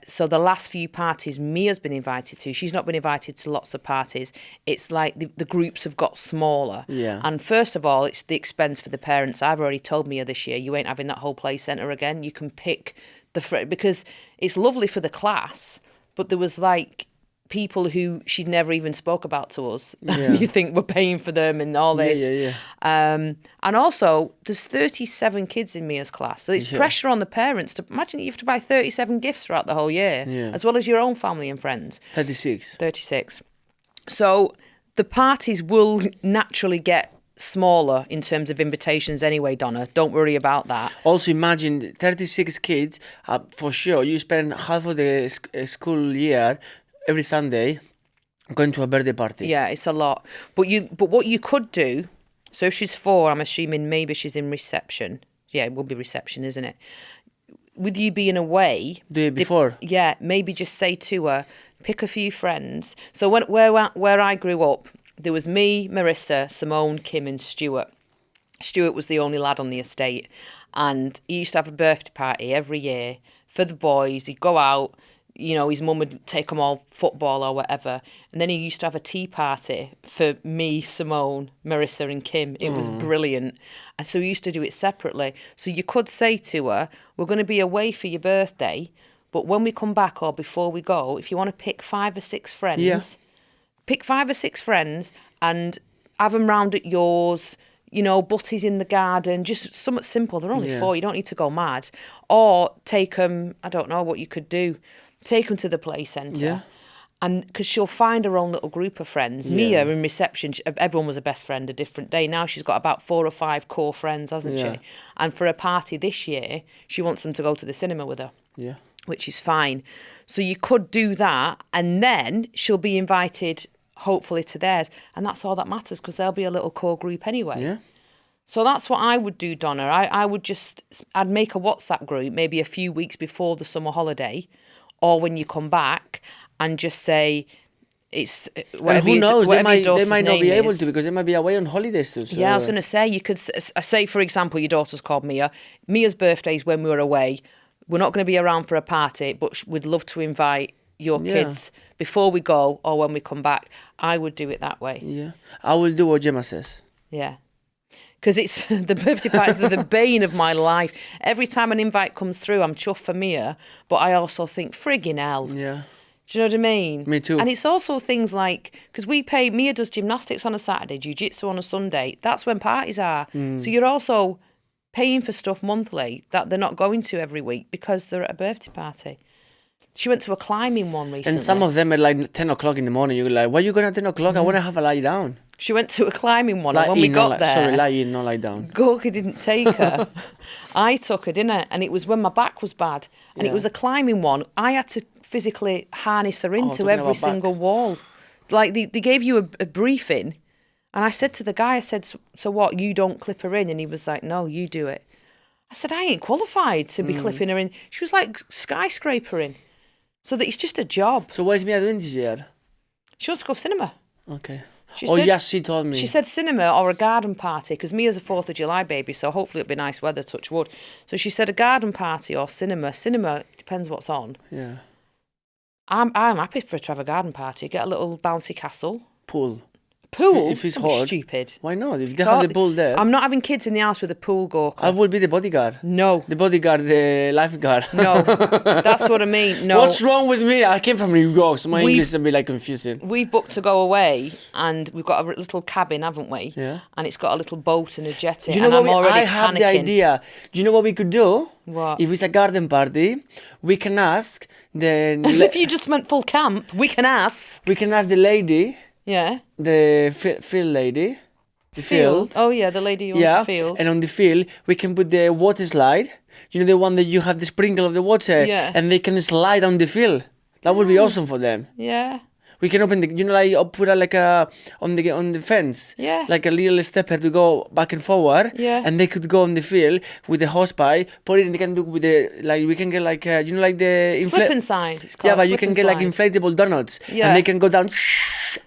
A: So the last few parties Mia's been invited to, she's not been invited to lots of parties. It's like the groups have got smaller.
B: Yeah.
A: And first of all, it's the expense for the parents. I've already told Mia this year, you ain't having that whole play centre again. You can pick because it's lovely for the class, but there was like people who she'd never even spoke about to us.
B: Yeah.
A: You think we're paying for them and all this.
B: Yeah.
A: And also, there's 37 kids in Mia's class. So it's pressure on the parents to imagine you have to buy 37 gifts throughout the whole year, as well as your own family and friends. 36. So the parties will naturally get smaller in terms of invitations anyway, Donna. Don't worry about that.
B: Also, imagine 36 kids, for sure, you spend half of the school year every Sunday going to a birthday party.
A: Yeah, it's a lot. But what you could do, so if she's 4, I'm assuming maybe she's in reception. Yeah, it will be reception, isn't it? With you being away,
B: Do it before.
A: Maybe just say to her, pick a few friends. So where I grew up, there was me, Marissa, Simone, Kim and Stuart. Stuart was the only lad on the estate, and he used to have a birthday party every year for the boys. He'd go out, his mum would take them all football or whatever. And then he used to have a tea party for me, Simone, Marissa and Kim. It was brilliant. And so he used to do it separately. So you could say to her, we're going to be away for your birthday, But when we come back or before we go, if you want to pick 5 or 6 friends, pick 5 or 6 friends and have them round at yours. You know, butties in the garden, just something simple. They're only 4. You don't need to go mad. Or take them, I don't know what you could do. Take them to the play centre.
B: Yeah.
A: And because she'll find her own little group of friends. Mia in reception, everyone was a best friend a different day. Now she's got about 4 or 5 core friends, hasn't she? And for a party this year, she wants them to go to the cinema with her.
B: Yeah.
A: Which is fine. So you could do that, and then she'll be invited, hopefully, to theirs. And that's all that matters, because there'll be a little core group anyway.
B: Yeah.
A: So that's what I would do, Donna. I'd make a WhatsApp group maybe a few weeks before the summer holiday, or when you come back, and just say it's whatever.
B: And who knows? They might
A: daughter's
B: not be
A: name
B: able
A: is.
B: to, because they might be away on holidays too. So.
A: Yeah, I was going to say, you could say, for example, your daughter's called Mia. Mia's birthday is when we were away. We're not going to be around for a party, but we'd love to invite your kids before we go or when we come back. I would do it that way.
B: Yeah, I will do what Gemma says.
A: Yeah. Because it's the birthday parties are the bane of my life. Every time an invite comes through, I'm chuffed for Mia, but I also think, friggin' hell.
B: Yeah.
A: Do you know what I mean?
B: Me too.
A: And it's also things like, because Mia does gymnastics on a Saturday, jiu-jitsu on a Sunday. That's when parties are. So you're also paying for stuff monthly that they're not going to every week because they're at a birthday party. She went to a climbing one recently.
B: And some of them at like 10 o'clock in the morning, you're like, why are you going at 10 o'clock? I want to have a lie down.
A: She went to a climbing one, and when we got there...
B: Sorry, lie in, not lie down.
A: Gorka didn't take her. I took her, didn't I? And it was when my back was bad. And it was a climbing one. I had to physically harness her into every single wall. Like, they gave you a briefing. And I said to the guy, I said, so what, you don't clip her in? And he was like, no, you do it. I said, I ain't qualified to be clipping her in. She was like skyscrapering. So that it's just a job.
B: So what is Mia doing this year?
A: She wants to go cinema.
B: Okay.
A: She
B: Yes, she told me.
A: She said cinema or a garden party, because Mia's a 4th of July baby, so hopefully it'll be nice weather, touch wood. So she said a garden party or cinema. Cinema, depends what's on.
B: Yeah.
A: I'm happy for her to have a garden party. Get a little bouncy castle.
B: Pool.
A: Pool?
B: If it's
A: Don't be
B: hot.
A: stupid.
B: Why not? If they have the pool there.
A: I'm not having kids in the house with a pool, Gorka.
B: I will be the bodyguard.
A: No.
B: The bodyguard, the lifeguard.
A: No. That's what I mean. No.
B: What's wrong with me? I came from New York, so my English is a bit like confusing.
A: We've booked to go away, and we've got a little cabin, haven't we?
B: Yeah.
A: And it's got a little boat and a jetty.
B: Do you know
A: and
B: what? I have
A: panicking.
B: the idea. Do you know what we could do?
A: What?
B: If it's a garden party, we can ask the.
A: As if you just meant full camp. We can ask.
B: We can ask the lady.
A: Yeah.
B: The field lady. The field.
A: Oh, yeah, the lady who owns the field.
B: And on the field, we can put the water slide. You know, the one that you have the sprinkle of the water.
A: Yeah.
B: And they can slide on the field. That would be awesome for them.
A: Yeah.
B: We can open the, you know, like put like a on the fence.
A: Yeah.
B: Like a little stepper to go back and forward.
A: Yeah.
B: And they could go on the field with the hosepipe, put it in. They can do with the like we can get like you know like the
A: Slip and slide. It's called
B: yeah, but you
A: slip
B: can
A: and
B: get like
A: slide.
B: inflatable donuts.
A: Yeah.
B: And they can go down.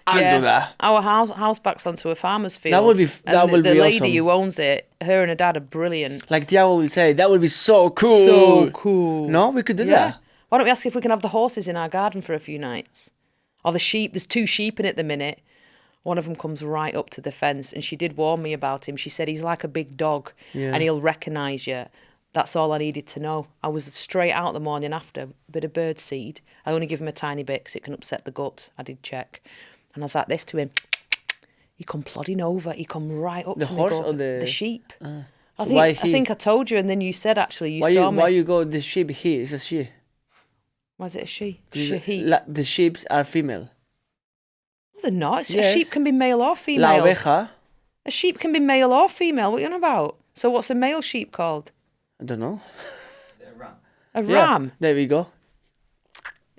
B: I'll do that.
A: Our house backs onto a farmer's field.
B: That would be
A: the lady
B: awesome.
A: who owns it, her and her dad are brilliant.
B: Like Tiago will say, that would be so cool.
A: So cool.
B: No, we could do
A: Yeah.
B: that.
A: Why don't we ask if we can have the horses in our garden for a few nights? Or the sheep. There's 2 sheep in it at the minute. One of them comes right up to the fence, and she did warn me about him. She said he's like a big dog, and he'll recognise you. That's all I needed to know. I was straight out the morning after, a bit of bird seed. I only give him a tiny bit because it can upset the gut. I did check. And I was like this to him. He come plodding over. He come right up
B: The
A: to
B: horse
A: me.
B: or the
A: sheep.
B: So why
A: I think I told you, and then you said actually you saw me.
B: Why you go the sheep he? It's a she.
A: Why is it a she?
B: The sheep are female.
A: No, they're not.
B: Yes.
A: A sheep can be male or
B: La
A: female.
B: oveja.
A: A sheep can be male or female. What are you on about? So what's a male sheep called?
B: I don't know.
C: Is it a ram?
A: A
B: Yeah,
A: ram.
B: there we go.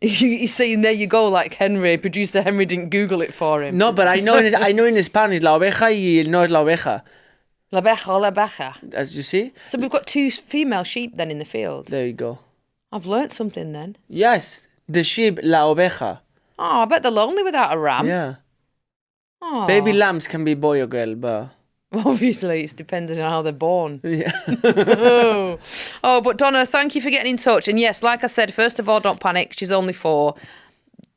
A: You see, and there you go, like Henry. Producer Henry didn't Google it for him.
B: No, but I know in Spanish la oveja y no es la oveja.
A: La beja, la beja.
B: As you see.
A: So we've got 2 female sheep then in the field.
B: There you go.
A: I've learnt something then.
B: Yes, the sheep la oveja.
A: Oh, I bet they're lonely without a ram.
B: Yeah.
A: Oh.
B: Baby lambs can be boy or girl, but
A: Obviously, it's dependent on how they're born.
B: yeah.
A: Oh, but Donna, thank you for getting in touch. And yes, like I said, first of all, don't panic. She's only 4.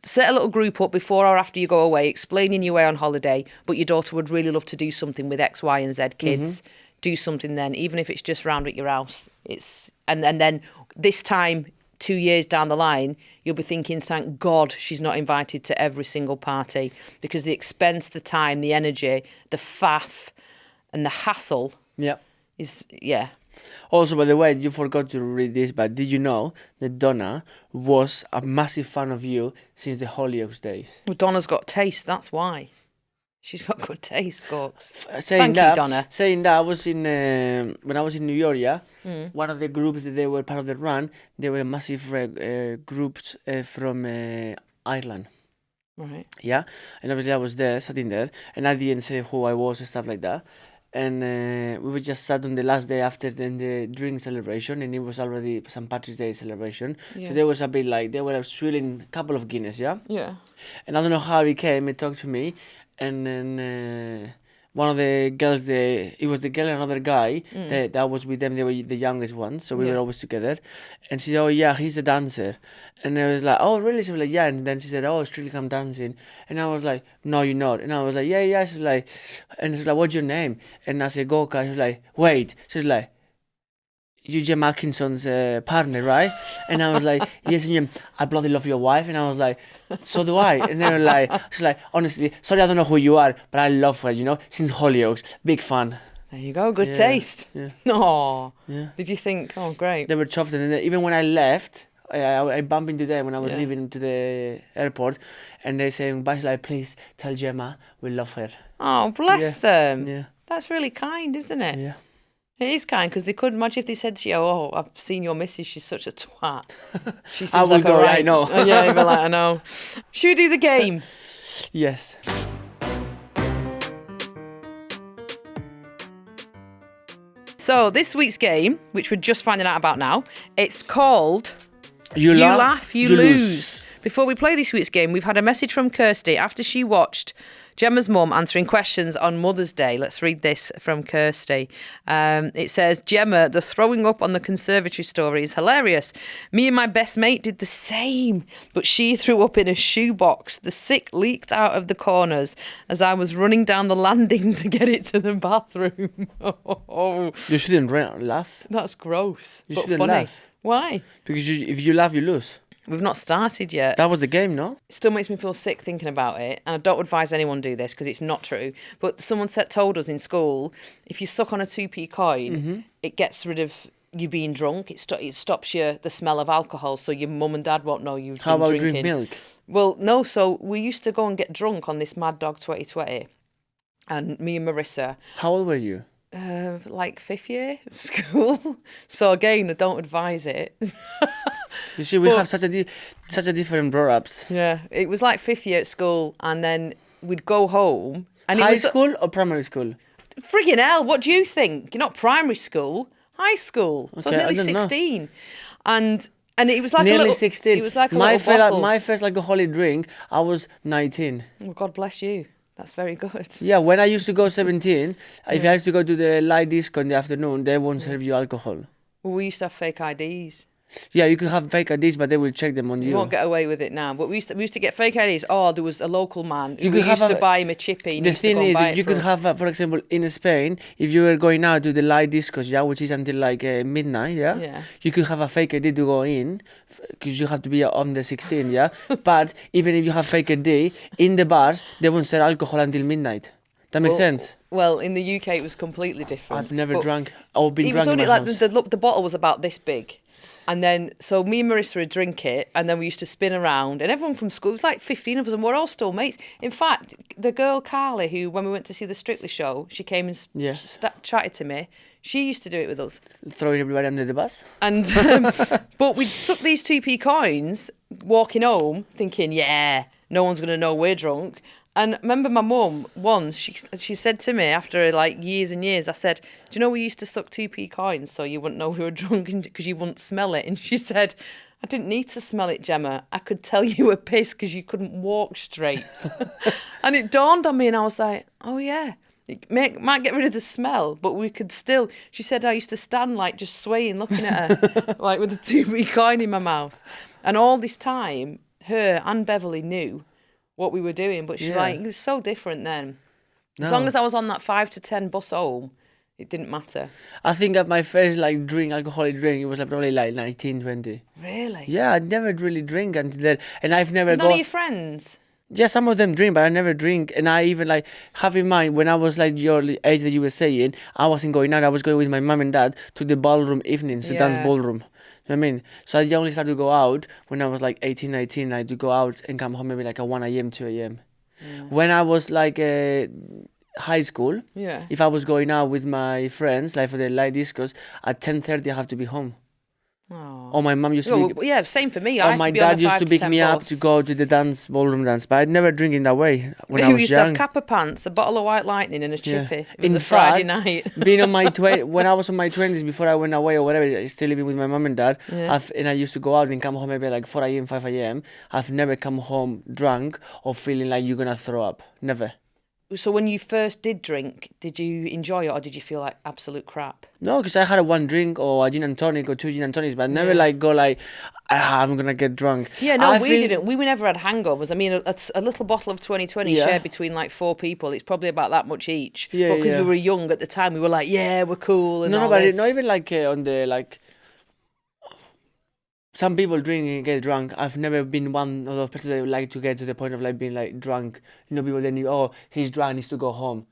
A: Set a little group up before or after you go away, explaining your way on holiday, but your daughter would really love to do something with X, Y, and Z kids. Do something then, even if it's just round at your house. And then this time 2 years down the line, you'll be thinking, thank God she's not invited to every single party, because the expense, the time, the energy, the faff and the hassle is,
B: Also, by the way, you forgot to read this, but did you know that Donna was a massive fan of you since the Hollyoaks days?
A: Well, Donna's got taste, that's why. She's got good taste, Gorks.
B: Thank
A: you, Donna.
B: Saying that, I was in when I was in New York, one of the groups that they were part of the run, they were massive groups from Ireland.
A: Right.
B: Yeah, and obviously I was there, sitting there, and I didn't say who I was and stuff like that. And we were just sat on the last day after the drink celebration, and it was already St. Patrick's Day celebration.
A: Yeah.
B: So there was a bit like, they were swilling a couple of Guinness, yeah?
A: Yeah.
B: And I don't know how he came and talked to me, and then one of the girls, it was the girl and another guy that was with them. They were the youngest ones, so we were always together. And she said, "Oh yeah, he's a dancer." And I was like, "Oh really?" She was like, "Yeah." And then she said, "Oh, Strictly Come Dancing." And I was like, "No, you're not." And I was like, "Yeah." She's like, and she's like, "What's your name?" And I said, "Gorka." She's like, "Wait." She's like, "You Gemma Atkinson's partner, right?" And I was like, "Yes, and I bloody love your wife." And I was like, "So do I." And they were like, she's like, "Honestly, sorry, I don't know who you are, but I love her, since Hollyoaks. Big fan."
A: There you go, good taste.
B: Yeah.
A: No.
B: Yeah.
A: Did you think, oh, great?
B: They were chuffed, and then even when I left, I bumped into them when I was leaving to the airport, and they saying, "Bassett, please tell Gemma we love her."
A: Oh, bless them.
B: Yeah.
A: That's really kind, isn't it?
B: Yeah.
A: It is kind, because they could imagine if they said to you, "Oh, I've seen your missus, she's such a twat." She seems
B: I will
A: like
B: go,
A: alright.
B: I know.
A: Oh, yeah, you'd be like, I know. Should we do the game?
B: Yes.
A: So this week's game, which we're just finding out about now, it's called
B: You
A: Laugh, You Lose. Before we play this week's game, we've had a message from Kirsty after she watched Gemma's mum answering questions on Mother's Day. Let's read this from Kirsty. It says, "Gemma, the throwing up on the conservatory story is hilarious. Me and my best mate did the same, but she threw up in a shoebox. The sick leaked out of the corners as I was running down the landing to get it to the bathroom." Oh,
B: You shouldn't laugh.
A: that's gross.
B: You
A: but
B: shouldn't
A: funny.
B: laugh.
A: Why?
B: Because if you laugh, you lose.
A: We've not started yet.
B: That was the game, no?
A: It still makes me feel sick thinking about it, and I don't advise anyone do this because it's not true. But someone told us in school, if you suck on a 2p coin, it gets rid of you being drunk. It stops the smell of alcohol, so your mum and dad won't know you've
B: How
A: been
B: about
A: drinking.
B: drink milk?
A: Well, no. So we used to go and get drunk on this Mad Dog 2020, and me and Marissa.
B: How old were you?
A: Like 5th year of school. So again, I don't advise it.
B: You see, we have such a different grown-ups.
A: Yeah, it was like 5th year at school, and then we'd go home. And
B: High
A: it was
B: school or primary school?
A: friggin' hell. What do you think? You're not primary school, high school. So
B: Okay,
A: I was
B: I
A: nearly
B: don't know.
A: 16, and it was like
B: Nearly
A: a little,
B: 16.
A: It was like a
B: my
A: little bottle.
B: My first alcoholic drink, I was 19.
A: Oh, God bless you. That's very good.
B: Yeah, when I used to go 17, if I used to go to the light disco in the afternoon, they won't serve you alcohol.
A: Well, we used to have fake IDs.
B: Yeah, you could have fake IDs, but they will check them on
A: You
B: you.
A: won't get away with it now. But we used to get fake IDs. Oh, there was a local man who
B: You could
A: used
B: have
A: to buy him a chippy. And
B: The
A: used to
B: thing
A: go and
B: is,
A: buy it
B: you
A: for
B: could
A: us.
B: have, for example, in Spain, if you were going out to the light discos, yeah, which is until like midnight,
A: Yeah.
B: you could have a fake ID to go in, because you have to be on the 16, yeah. But even if you have fake ID, in the bars, they won't sell alcohol until midnight. That makes sense.
A: Well, in the UK, it was completely different.
B: I've never
A: But
B: drunk or been
A: It
B: drunk
A: was only
B: in my
A: like
B: house.
A: the bottle was about this big. And then, so me and Marissa would drink it, and then we used to spin around, and everyone from school, it was like 15 of us, and we're all still mates. In fact, the girl Carly, who, when we went to see the Strictly show, she came and chatted to me. She used to do it with us.
B: Throwing everybody under the bus.
A: And but we took these 2p coins, walking home, thinking, yeah, no one's going to know we're drunk. And I remember my mum once, she said to me after like years and years, I said, "Do you know we used to suck 2p coins so you wouldn't know we were drunk because you wouldn't smell it?" And she said, "I didn't need to smell it, Gemma. I could tell you were pissed because you couldn't walk straight." And it dawned on me, and I was like, "Oh yeah, it might get rid of the smell, but we could still." She said I used to stand like just swaying, looking at her, like with a 2p coin in my mouth. And all this time, her and Beverly knew what we were doing, but she's like, it was so different then. As long as I was on that 5 to 10 bus home, It didn't matter.
B: I think at my first alcoholic drink, it was probably 19, 20.
A: Really?
B: Yeah, I never really drink until then, and I've never
A: Did none of your friends?
B: Yeah, some of them drink, but I never drink. And I even have in mind when I was your age that you were saying, I wasn't going out. I was going with my mum and dad to the ballroom evenings, the dance ballroom. You know what I mean? So I only started to go out when I was 18, 19. I do go out and come home maybe at 1 a.m., 2 a.m. Yeah. When I was high school, if I was going out with my friends, for the light discos, at 10:30 I have to be home.
A: Oh.
B: Or my mum used to
A: same for me.
B: Or my dad used to pick me up to go to the ballroom dance, but I'd never drink in that way when I was young.
A: We used to have Kappa pants, a bottle of White Lightning and a chippy. It was
B: in
A: a Friday night.
B: Being on my when I was on my 20s, before I went away or whatever, still living with my mum and dad, and I used to go out and come home maybe 4 a.m., 5 a.m. I've never come home drunk or feeling like you're going to throw up. Never.
A: So when you first did drink, did you enjoy it or did you feel like absolute crap?
B: No, because I had one drink or a gin and tonic or 2 gin and tonics, but I never I'm going to get drunk.
A: Yeah, no, we didn't. We never had hangovers. I mean, a little bottle of 2020 shared between 4 people. It's probably about that much each.
B: Yeah,
A: but because we were young at the time, we were we're cool. And not
B: even on the some people drink and get drunk. I've never been one of those persons that would like to get to the point of being drunk. People then he's drunk, needs to go home.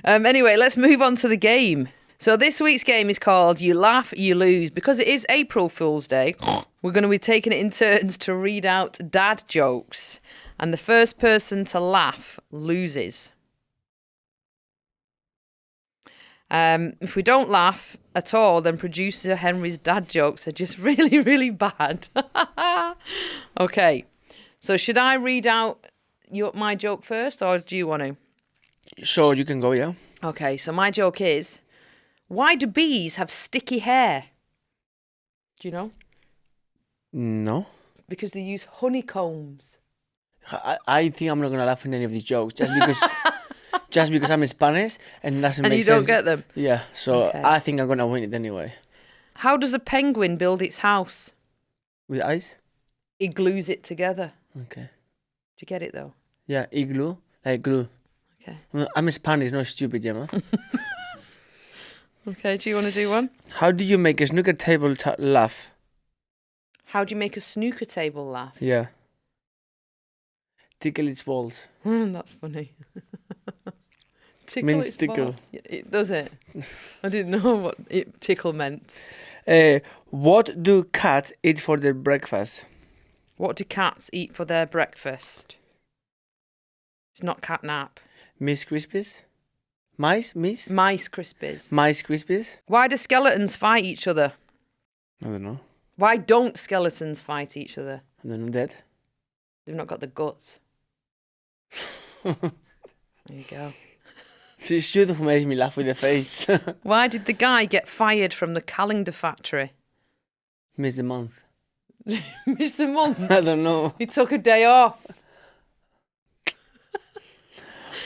A: Anyway, let's move on to the game. So this week's game is called You Laugh, You Lose. Because it is April Fool's Day, we're going to be taking it in turns to read out dad jokes. And the first person to laugh loses. If we don't laugh at all, then producer Henry's dad jokes are just really, really bad. Okay, so should I read out my joke first, or do you want to?
B: Sure, you can go, yeah.
A: Okay, so my joke is, why do bees have sticky hair? Do you know?
B: No.
A: Because they use honeycombs.
B: I think I'm not going to laugh at any of these jokes, just because I'm Spanish and doesn't make sense.
A: And you don't get them?
B: Yeah, so okay. I think I'm going to win it anyway.
A: How does a penguin build its house?
B: With ice?
A: It glues it together.
B: Okay.
A: Do you get it though?
B: Yeah, igloo, like glue.
A: Okay.
B: I'm Spanish, not stupid, Gemma.
A: Okay, do you want to do one?
B: How do you make a snooker table laugh?
A: How do you make a snooker table laugh?
B: Yeah. Tickle its balls.
A: That's funny.
B: Means tickle.
A: Does it? I didn't know what tickle meant.
B: What do cats eat for their breakfast?
A: What do cats eat for their breakfast? It's not catnap.
B: Miss Crispies? Mice? Miss?
A: Mice Crispies.
B: Mice Crispies?
A: Why do skeletons fight each other?
B: I don't know.
A: Why don't skeletons fight each other?
B: They're not dead.
A: They've not got the guts. There you go.
B: She should have made me laugh with her face.
A: Why did the guy get fired from the calendar factory?
B: Missed the month.
A: Missed the month?
B: I don't know.
A: He took a day off.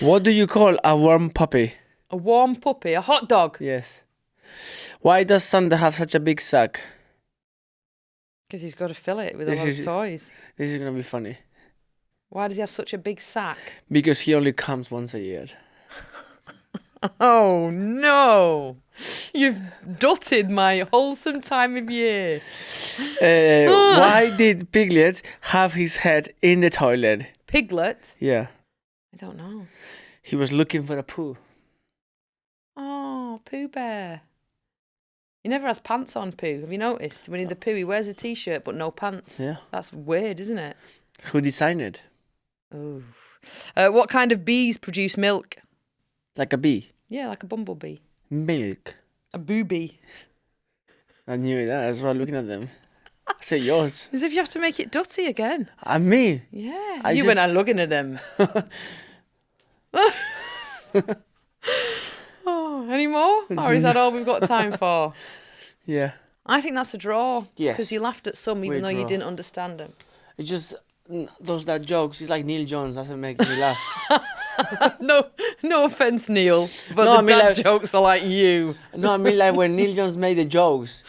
B: What do you call a warm puppy?
A: A warm puppy? A hot dog?
B: Yes. Why does Santa have such a big sack?
A: Because he's got to fill it with a lot of toys.
B: This is going to be funny.
A: Why does he have such a big sack?
B: Because he only comes once a year.
A: Oh, no. You've dotted my wholesome time of year.
B: Why did Piglet have his head in the toilet?
A: Piglet?
B: Yeah.
A: I don't know.
B: He was looking for a poo.
A: Oh, Pooh Bear. He never has pants on, Pooh. Have you noticed? When he's the Pooh, he wears a T-shirt but no pants.
B: Yeah.
A: That's weird, isn't it?
B: Who designed it?
A: Oh. What kind of bees produce milk?
B: Like a bee?
A: Yeah, like a bumblebee.
B: Milk.
A: A booby.
B: I knew that. That's why I'm looking at them. I say yours.
A: As if you have to make it dotty again.
B: And me?
A: Yeah. When I'm looking at them. Oh, any more? Or is that all we've got time for?
B: Yeah.
A: I think that's a draw.
B: Yes.
A: Because you laughed at some even though you didn't understand them.
B: It's just that jokes. It's like Neil Jones doesn't make me laugh.
A: No offense, Neil, but the dad jokes are like you.
B: No, I mean like when Neil Jones made the jokes,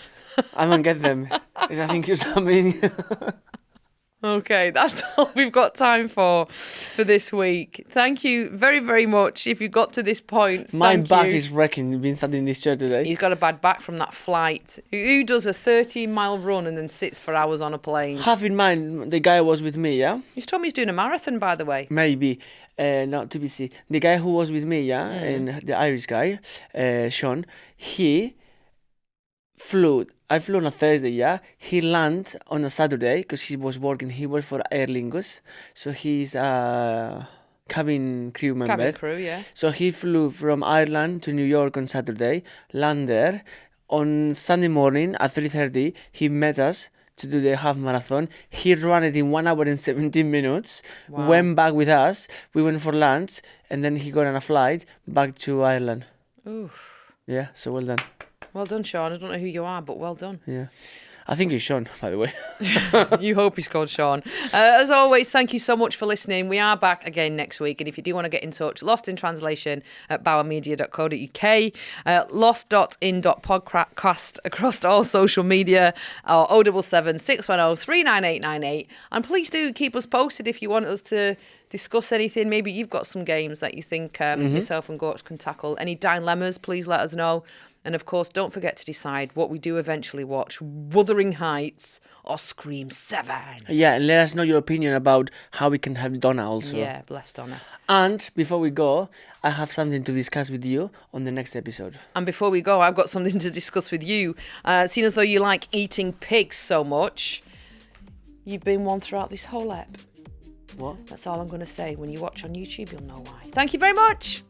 B: I don't get them. I think it's something.
A: Okay, that's all we've got time for this week. Thank you very, very much. If you got to this point,
B: My
A: thank
B: back
A: you.
B: is wrecking. Been sat in this chair today.
A: He's got a bad back from that flight. Who does a 13-mile run and then sits for hours on a plane?
B: Have in mind the guy was with me, yeah?
A: He's told me he's doing a marathon, by the way.
B: Maybe. Not to be seen. The guy who was with me, yeah, and the Irish guy, Sean, he flew. I flew on a Thursday, yeah. He landed on a Saturday because he was working. He worked for Aer Lingus, so he's a cabin crew member.
A: Cabin crew, yeah.
B: So he flew from Ireland to New York on Saturday, landed there. On Sunday morning at 3:30, he met us to do the half marathon. He ran it in 1 hour and 17 minutes,
A: Wow.
B: went back with us. We went for lunch, and then he got on a flight back to Ireland.
A: Oof.
B: Yeah, so well done.
A: Well done, Sean. I don't know who you are, but well done.
B: Yeah. I think it's Sean, by the way.
A: You hope he's called Sean. As always, thank you so much for listening. We are back again next week. And if you do want to get in touch, Lost in Translation at bowermedia.co.uk, lost.in.podcast across all social media, or 077 610 39898. And please do keep us posted if you want us to discuss anything. Maybe you've got some games that you think yourself and Gorka can tackle. Any dilemmas, please let us know. And of course, don't forget to decide what we do eventually watch, Wuthering Heights or Scream 7.
B: Yeah, and let us know your opinion about how we can have Donna also.
A: Yeah, bless Donna.
B: And before we go, I have something to discuss with you on the next episode.
A: And before we go, I've got something to discuss with you. Seeing as though you like eating pigs so much, you've been one throughout this whole ep.
B: What?
A: That's all I'm going to say. When you watch on YouTube, you'll know why. Thank you very much.